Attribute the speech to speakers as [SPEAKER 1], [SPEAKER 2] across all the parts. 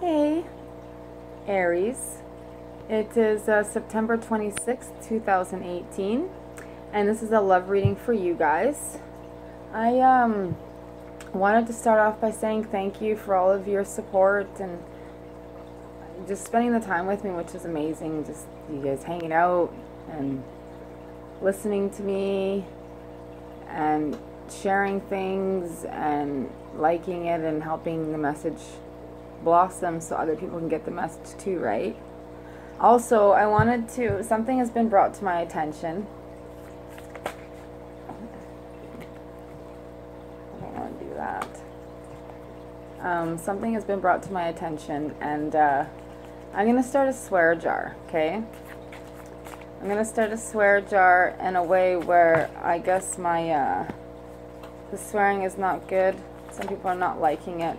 [SPEAKER 1] Hey, Aries. It is September 26th, 2018, and this is a love reading for you guys. I wanted to start off by saying thank you for all of your support and just spending the time with me, which is amazing. Just you guys hanging out and listening to me and sharing things and liking it and helping the message blossom so other people can get the message too, right? Also, I wanted to, something has been brought to my attention. I don't want to do that. Something has been brought to my attention, and I'm going to start a swear jar, okay? I'm going to start a swear jar in a way where I guess the swearing is not good. Some people are not liking it.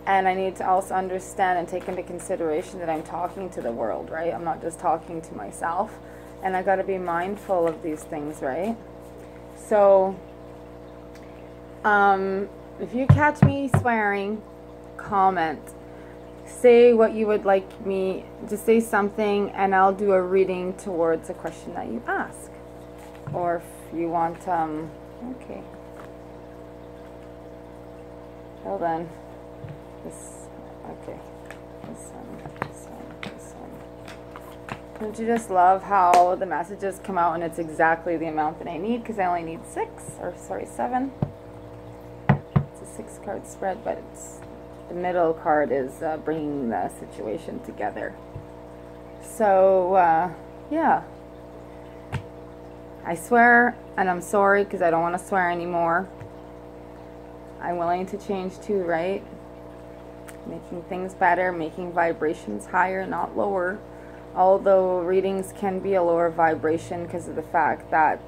[SPEAKER 1] And I need to also understand and take into consideration that I'm talking to the world, right? I'm not just talking to myself. And I got to be mindful of these things, right? So, if you catch me swearing, comment. Say what you would like me, just say something and I'll do a reading towards a question that you ask. Or if you want, okay. Hold on. Okay. This one. Don't you just love how the messages come out and it's exactly the amount that I need? Because I only need 7. It's a 6-card spread, but the middle card is bringing the situation together. So, yeah. I swear, and I'm sorry because I don't want to swear anymore. I'm willing to change too, right? Making things better, making vibrations higher, not lower. Although readings can be a lower vibration because of the fact that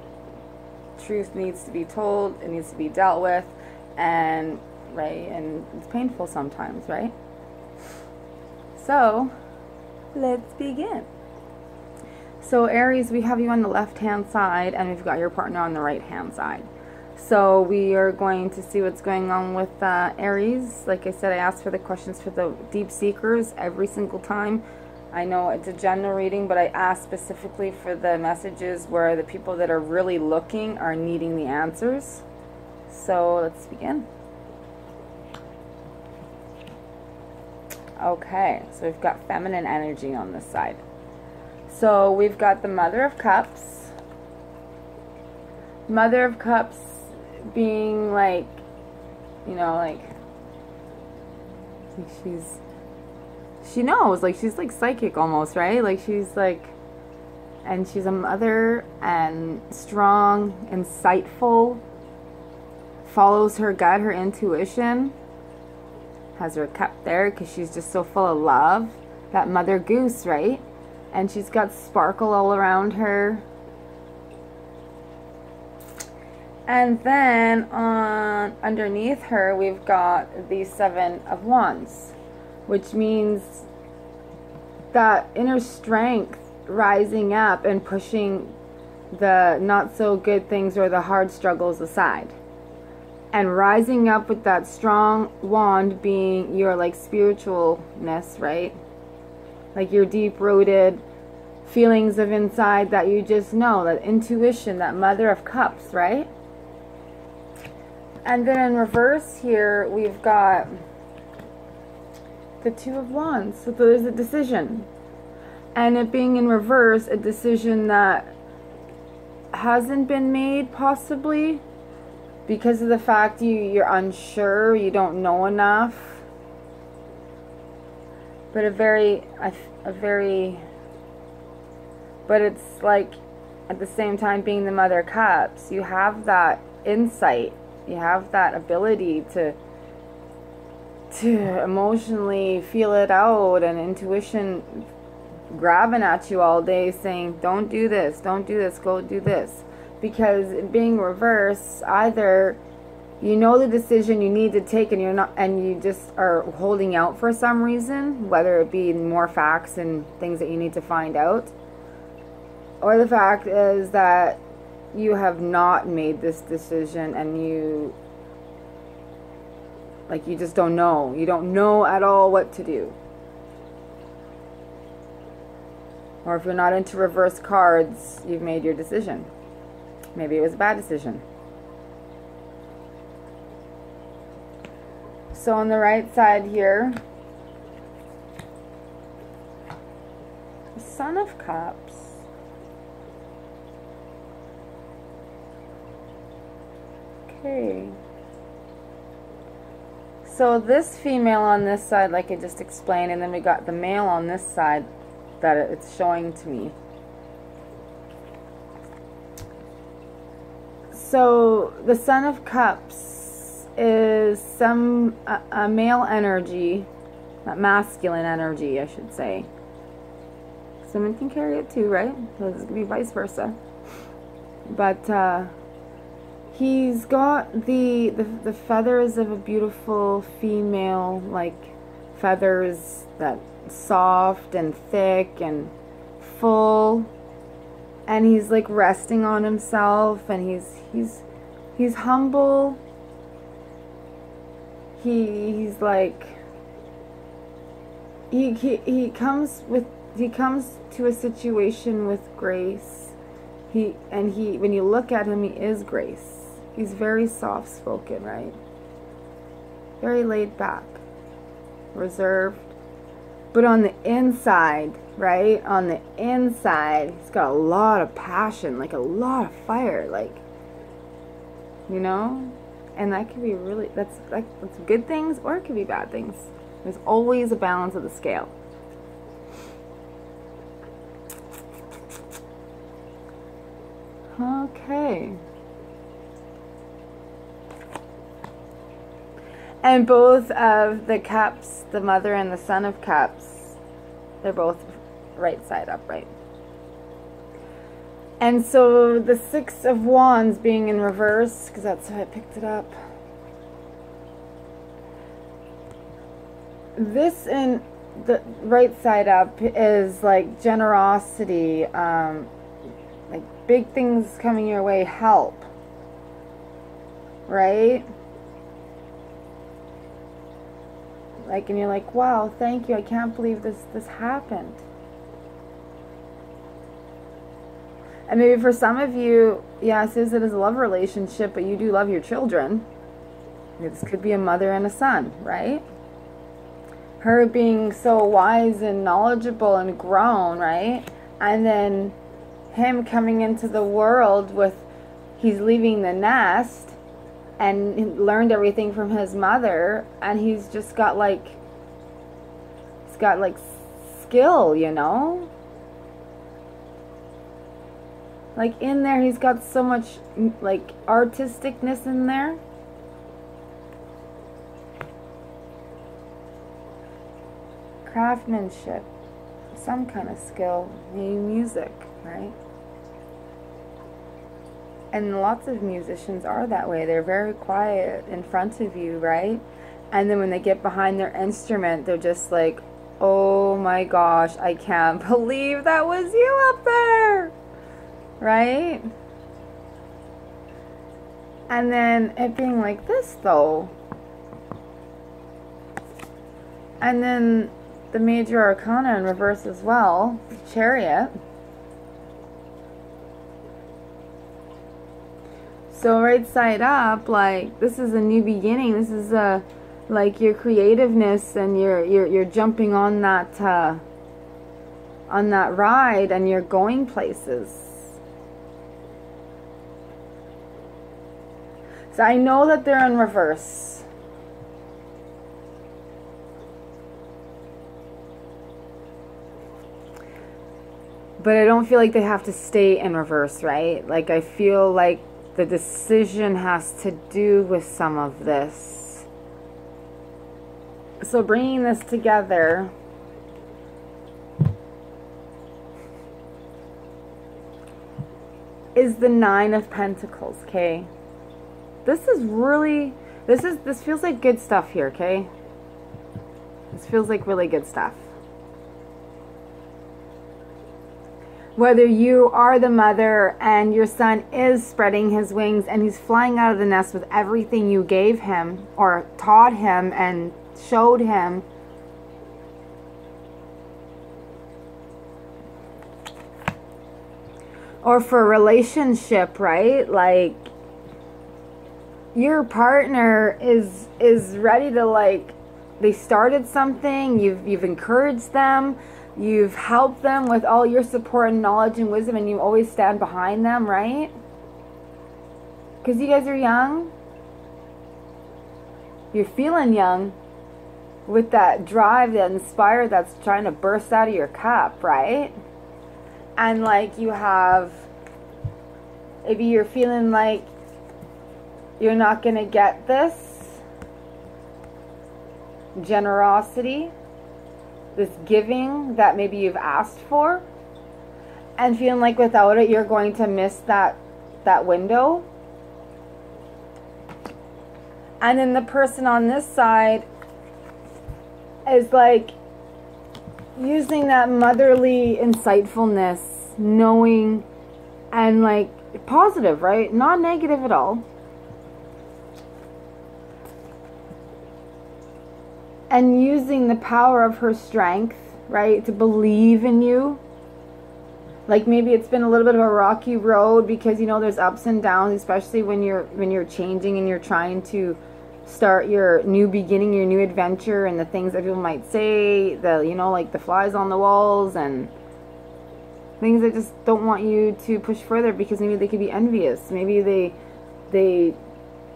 [SPEAKER 1] truth needs to be told, it needs to be dealt with, and right, and it's painful sometimes, right? So, let's begin. So Aries, we have you on the left-hand side, and we've got your partner on the right-hand side. So we are going to see what's going on with Aries. Like I said, I asked for the questions for the deep seekers every single time. I know it's a general reading, but I asked specifically for the messages where the people that are really looking are needing the answers. So let's begin. Okay, so we've got feminine energy on this side. So we've got the Mother of Cups. Mother of Cups being like, you know, like she knows, like she's like psychic almost, right? Like she's like, and she's a mother and strong, insightful, follows her gut, her intuition, has her cup there because she's just so full of love, that mother goose, right? And she's got sparkle all around her. And then underneath her, we've got the 7 of Wands, which means that inner strength rising up and pushing the not so good things or the hard struggles aside. And rising up with that strong wand being your like spiritualness, right? Like your deep-rooted feelings of inside that you just know, that intuition, that Mother of Cups, right? And then in reverse here, we've got the 2 of Wands. So there's a decision. And it being in reverse, a decision that hasn't been made possibly because of the fact you're unsure, you don't know enough. But but it's like at the same time being the Mother of Cups, you have that insight. You have that ability to emotionally feel it out, and intuition grabbing at you all day saying, don't do this, go do this. Because being reverse, either you know the decision you need to take and you're not, and you just are holding out for some reason, whether it be more facts and things that you need to find out, or the fact is that you have not made this decision and you just don't know. You don't know at all what to do. Or if you're not into reverse cards, you've made your decision. Maybe it was a bad decision. So on the right side here, the Son of Cups. Okay. So this female on this side, like I just explained, and then we got the male on this side that it's showing to me. So the Son of Cups is a male energy, not masculine energy, I should say. Someone can carry it too, right? So this could be vice versa. But he's got the feathers of a beautiful female, like feathers that soft and thick and full, and he's like resting on himself, and he's humble. He's like he comes to a situation with grace. When you look at him, he is grace. He's very soft spoken, right? Very laid back, reserved. But on the inside, right? On the inside, he's got a lot of passion, like a lot of fire, like, you know? And that could be really, that's good things, or it could be bad things. There's always a balance of the scale. Okay. And both of the cups, the Mother and the Son of Cups, they're both right side upright. And so the Six of Wands being in reverse, because that's how I picked it up. This in the right side up is like generosity, like big things coming your way, help, right? Like, and you're like, wow, thank you, I can't believe this happened. And maybe for some of you, yes, it is a love relationship, but you do love your children. This could be a mother and a son, right? Her being so wise and knowledgeable and grown, right? And then him coming into the world with, he's leaving the nest and learned everything from his mother, and he's just got like, he's got like skill, you know? Like in there, he's got so much like artisticness in there. Craftsmanship, some kind of skill, maybe music, right? And lots of musicians are that way. They're very quiet in front of you, right? And then when they get behind their instrument, they're just like, oh my gosh, I can't believe that was you up there, right? And then it being like this though. And then the major arcana in reverse as well, the chariot. So right side up, like this is a new beginning. This is like your creativeness, and you're jumping on that ride, and you're going places. So I know that they're in reverse. But I don't feel like they have to stay in reverse, right? Like I feel like the decision has to do with some of this. So bringing this together, is the Nine of Pentacles, okay? This is really, this feels like good stuff here, okay? This feels like really good stuff. Whether you are the mother and your son is spreading his wings and he's flying out of the nest with everything you gave him or taught him and showed him. Or for a relationship, right? Like, your partner is ready to, like, they started something, you've encouraged them, you've helped them with all your support and knowledge and wisdom, and you always stand behind them, right? Because you guys are young. You're feeling young with that drive, that inspire that's trying to burst out of your cup, right? And like you have, maybe you're feeling like you're not going to get this generosity, this giving that maybe you've asked for, and feeling like without it you're going to miss that window. And then the person on this side is like using that motherly insightfulness, knowing, and like positive, right? Not negative at all. And using the power of her strength, right, to believe in you. Like maybe it's been a little bit of a rocky road because, you know, there's ups and downs, especially when you're changing and you're trying to start your new beginning, your new adventure, and the things that people might say, the, you know, like the flies on the walls and things that just don't want you to push further because maybe they could be envious. Maybe they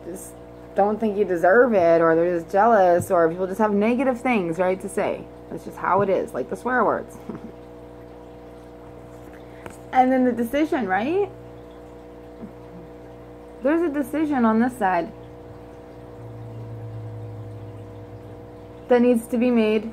[SPEAKER 1] just don't think you deserve it, or they're just jealous, or people just have negative things, right, to say. That's just how it is, like the swear words. And then the decision, right? There's a decision on this side that needs to be made.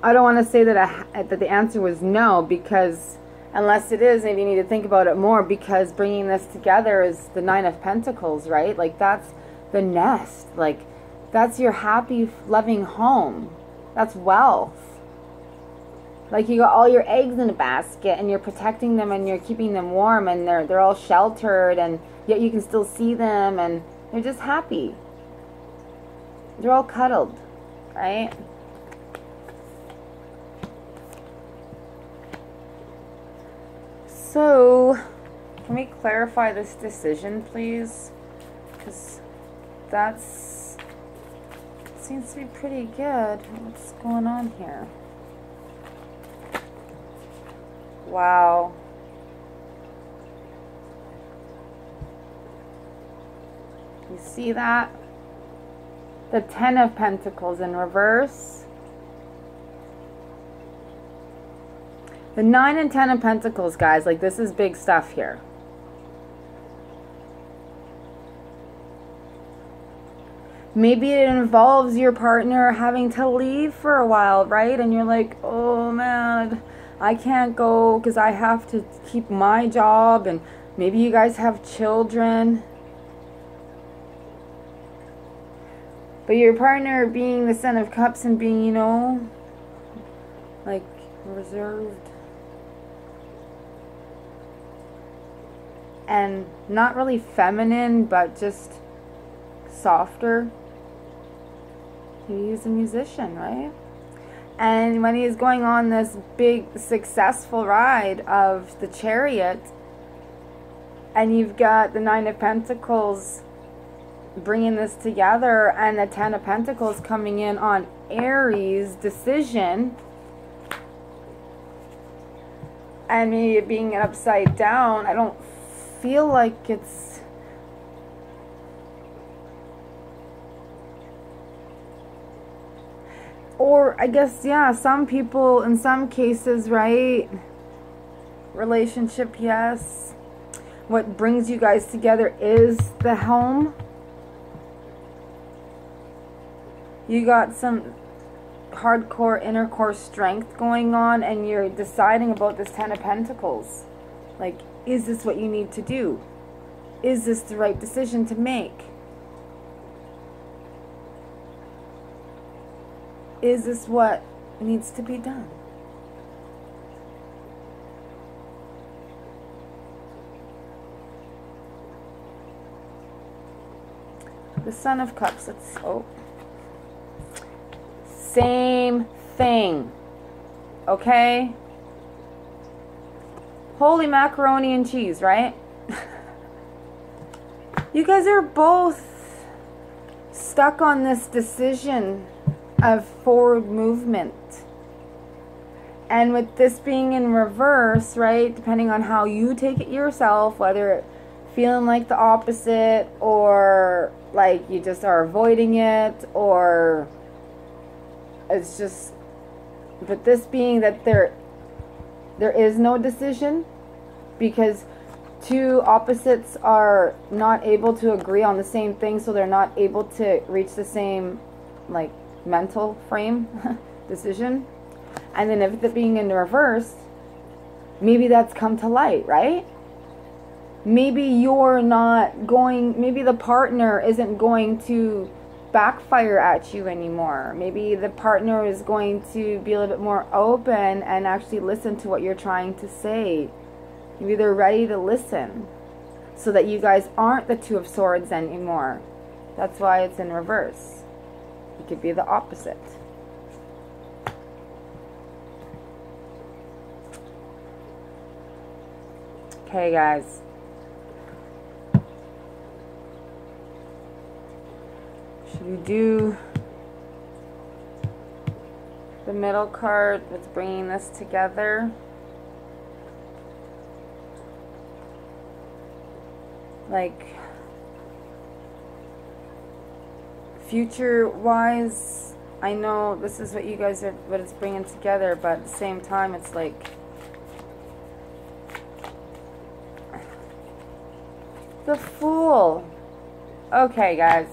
[SPEAKER 1] I don't want to say that the answer was no, because unless it is, maybe you need to think about it more, because bringing this together is the Nine of Pentacles, right? Like that's the nest. Like that's your happy, loving home. That's wealth. Like you got all your eggs in a basket and you're protecting them and you're keeping them warm and they're all sheltered, and yet you can still see them and they're just happy. They're all cuddled, right? So, can we clarify this decision, please? Because that's seems to be pretty good. What's going on here? Wow. You see that? The Ten of Pentacles in reverse. The 9 and 10 of Pentacles, guys, like this is big stuff here. Maybe it involves your partner having to leave for a while, right? And you're like, oh man, I can't go because I have to keep my job. And maybe you guys have children. But your partner being the Ten of Cups and being, you know, like reserved. And not really feminine, but just softer. He's a musician, right? And when he's going on this big, successful ride of the chariot, and you've got the Nine of Pentacles bringing this together, and the Ten of Pentacles coming in on Aries decision, and maybe it being upside down, I don't feel like it's or I guess, yeah, some people in some cases, right? Relationship, yes. What brings you guys together is the home. You got some hardcore inner core strength going on, and you're deciding about this Ten of Pentacles. Like, is this what you need to do? Is this the right decision to make? Is this what needs to be done? The Son of Cups, same thing. okay? Holy macaroni and cheese, right? You guys are both stuck on this decision of forward movement. And with this being in reverse, right, depending on how you take it yourself, whether feeling like the opposite or like you just are avoiding it, or it's just, but this being that there is no decision, because two opposites are not able to agree on the same thing, so they're not able to reach the same like mental frame decision. And then if it being in reverse, maybe that's come to light, right? Maybe you're not going, maybe the partner isn't going to backfire at you anymore. Maybe the partner is going to be a little bit more open and actually listen to what you're trying to say. Maybe they're ready to listen so that you guys aren't the Two of Swords anymore. That's why it's in reverse. It could be the opposite. Okay, guys. Should we do the middle card that's bringing this together? Like, future-wise, I know this is what you guys are, what it's bringing together, but at the same time, it's like the Fool. Okay, guys.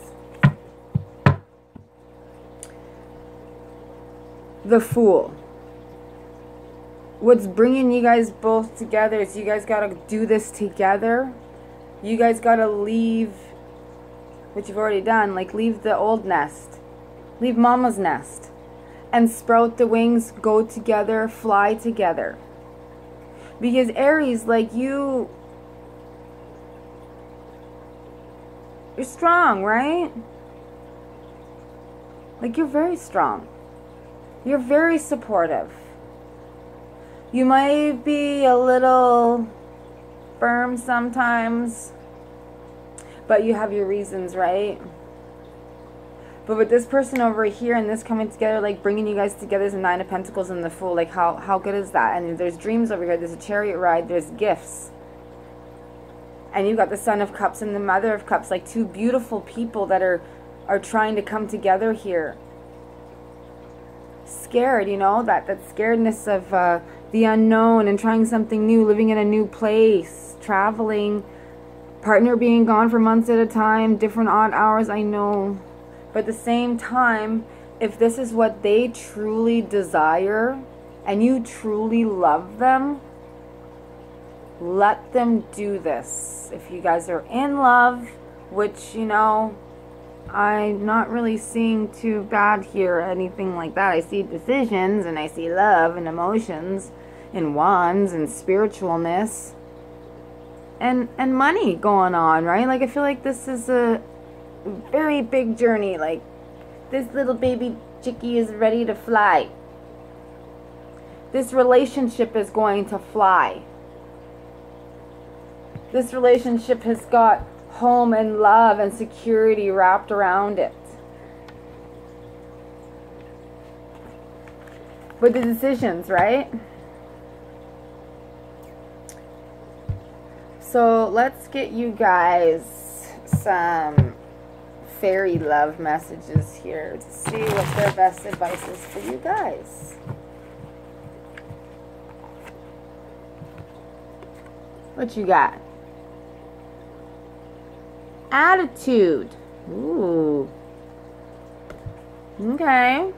[SPEAKER 1] The Fool. What's bringing you guys both together is you guys got to do this together. You guys got to leave, which you've already done, like leave the old nest. Leave mama's nest. And sprout the wings, go together, fly together. Because Aries, like you're strong, right? Like you're very strong. You're very supportive. You might be a little firm sometimes, but you have your reasons, right? But with this person over here and this coming together, like bringing you guys together, is the Nine of Pentacles and the Fool. Like how good is that? And there's dreams over here. There's a chariot ride. There's gifts. And you've got the Son of Cups and the Mother of Cups, like two beautiful people that are trying to come together here. Scared, you know, that scaredness of the unknown and trying something new, living in a new place, traveling, partner being gone for months at a time, different odd hours, I know. But at the same time, if this is what they truly desire and you truly love them, let them do this. If you guys are in love, which, you know, I'm not really seeing too bad here, anything like that. I see decisions and I see love and emotions and wands and spiritualness and money going on, right? Like I feel like this is a very big journey. Like this little baby chickie is ready to fly. This relationship is going to fly. This relationship has got home and love and security wrapped around it. But the decisions, right? So let's get you guys some fairy love messages here to see what their best advice is for you guys. What you got? Attitude. Ooh. Okay.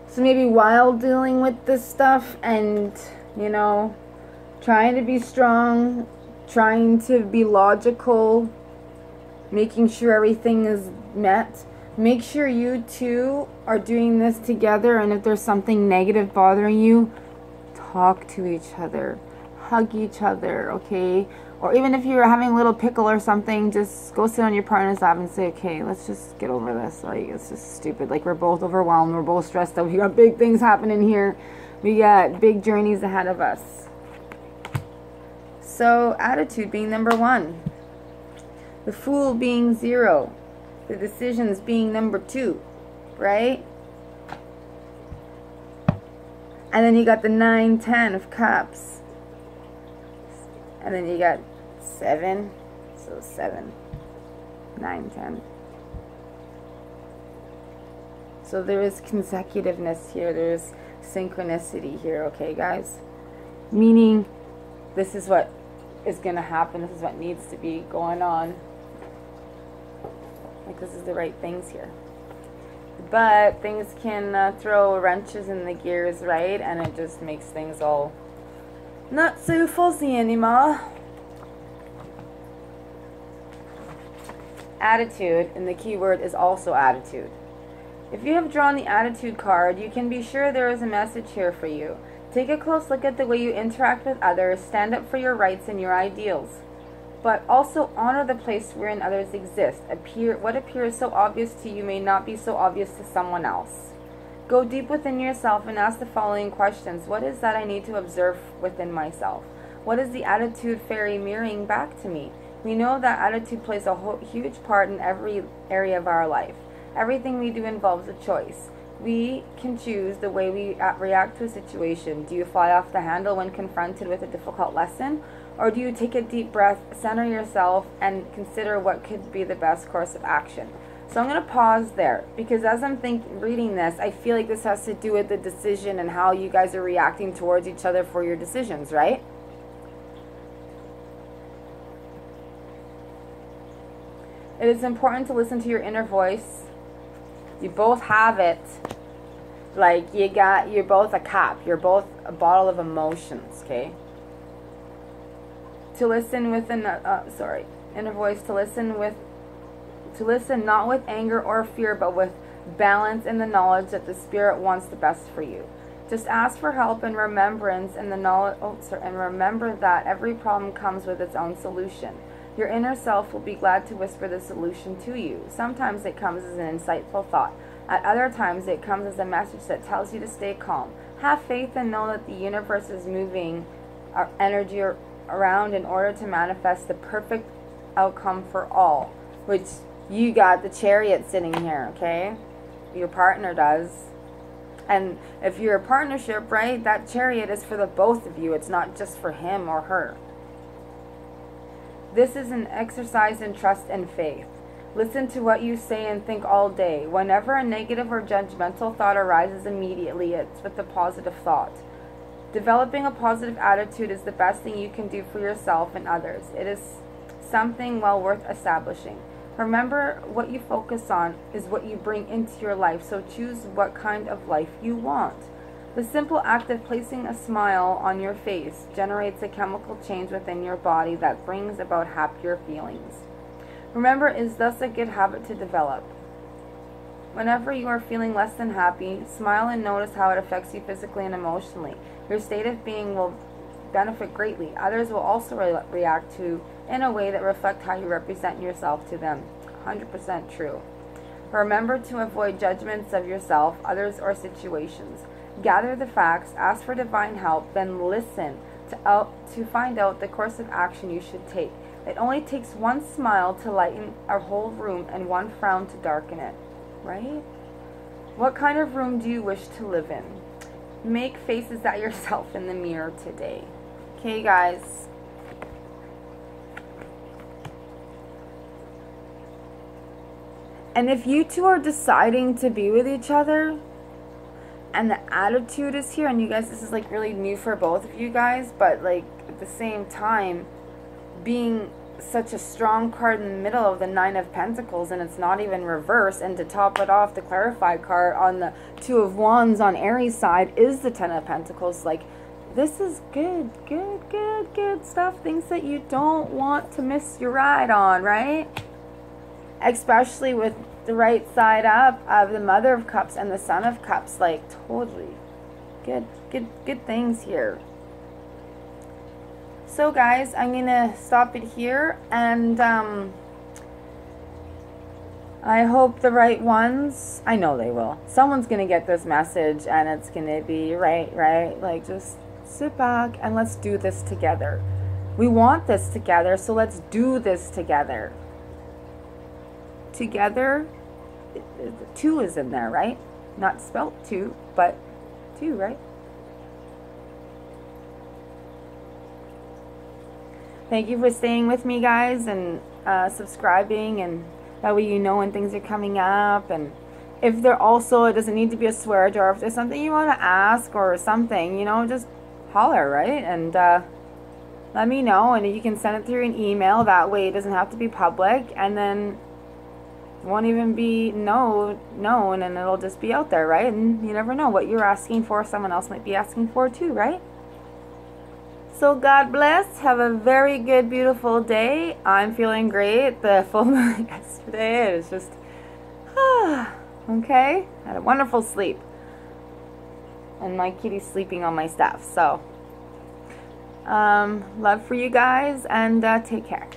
[SPEAKER 1] So maybe while dealing with this stuff and, you know, trying to be strong, trying to be logical, making sure everything is met, make sure you two are doing this together. And if there's something negative bothering you, talk to each other. Hug each other, okay? Or even if you're having a little pickle or something, just go sit on your partner's lap and say, okay, let's just get over this. Like, it's just stupid. Like, we're both overwhelmed. We're both stressed out. We got big things happening here. We got big journeys ahead of us. So, attitude being number 1. The Fool being 0. The decisions being number 2. Right? And then you got the 9, 10 of Cups. And then you got 7. So 7, 9, 10. So there is consecutiveness here. There's synchronicity here, okay, guys? Meaning this is what is going to happen. This is what needs to be going on. Like, this is the right things here. But things can throw wrenches in the gears, right? And it just makes things all not so fuzzy anymore. Attitude, and the key word is also attitude. If you have drawn the attitude card, you can be sure there is a message here for you. Take a close look at the way you interact with others, stand up for your rights and your ideals. But also honor the place wherein others exist. What appears so obvious to you may not be so obvious to someone else. Go deep within yourself and ask the following questions. What is that I need to observe within myself? What is the attitude fairy mirroring back to me? We know that attitude plays a huge part in every area of our life. Everything we do involves a choice. We can choose the way we react to a situation. Do you fly off the handle when confronted with a difficult lesson? Or do you take a deep breath, center yourself, and consider what could be the best course of action? So I'm going to pause there, because as I'm reading this, I feel like this has to do with the decision and how you guys are reacting towards each other for your decisions, right? It is important to listen to your inner voice. You both have it. Like, you're both a cup. You're both a bottle of emotions, okay? To listen with inner voice, to listen not with anger or fear, but with balance and the knowledge that the Spirit wants the best for you. Just ask for help and remembrance and remember that every problem comes with its own solution. Your inner self will be glad to whisper the solution to you. Sometimes it comes as an insightful thought. At other times it comes as a message that tells you to stay calm. Have faith and know that the universe is moving our energy around in order to manifest the perfect outcome for all. Which you got the chariot sitting here, okay? Your partner does. And if you're a partnership, right, that chariot is for the both of you. It's not just for him or her. This is an exercise in trust and faith. Listen to what you say and think all day. Whenever a negative or judgmental thought arises immediately, it's with a positive thought. Developing a positive attitude is the best thing you can do for yourself and others. It is something well worth establishing. Remember, what you focus on is what you bring into your life, so choose what kind of life you want. The simple act of placing a smile on your face generates a chemical change within your body that brings about happier feelings. Remember, it is thus a good habit to develop. Whenever you are feeling less than happy, smile and notice how it affects you physically and emotionally. Your state of being will benefit greatly. Others will also react to in a way that reflects how you represent yourself to them. 100% true. Remember to avoid judgments of yourself, others, or situations. Gather the facts, ask for divine help, then listen to find out the course of action you should take. It only takes one smile to lighten a whole room and one frown to darken it, right? What kind of room do you wish to live in? Make faces at yourself in the mirror today. Okay, guys. And if you two are deciding to be with each other, and the attitude is here, and you guys, this is like really new for both of you guys, but like at the same time, being such a strong card in the middle of the 9 of Pentacles, and it's not even reversed, and to top it off, the clarify card on the 2 of Wands on Aries side is the 10 of Pentacles. Like, this is good stuff, things that you don't want to miss your ride on, right? Especially with the right side up of the Mother of Cups and the Son of Cups. Like, totally good things here. So guys, I'm gonna stop it here, and I hope the right ones, I know they will. Someone's gonna get this message and it's gonna be right, like just sit back and let's do this together. We want this together, so let's do this together. Together, the two is in there, right? Not spelt two, but two, right? Thank you for staying with me, guys, and subscribing, and that way you know when things are coming up. And if there also, it doesn't need to be a swear jar. If there's something you want to ask or something, you know, just holler, right? And let me know, and you can send it through an email. That way it doesn't have to be public, and then it won't even be known, and it'll just be out there, right? And you never know what you're asking for, someone else might be asking for too, right? So God bless. Have a very good, beautiful day. I'm feeling great. The full moon yesterday, it was just, okay. Had a wonderful sleep. And my kitty's sleeping on my stuff. So, love for you guys, and take care.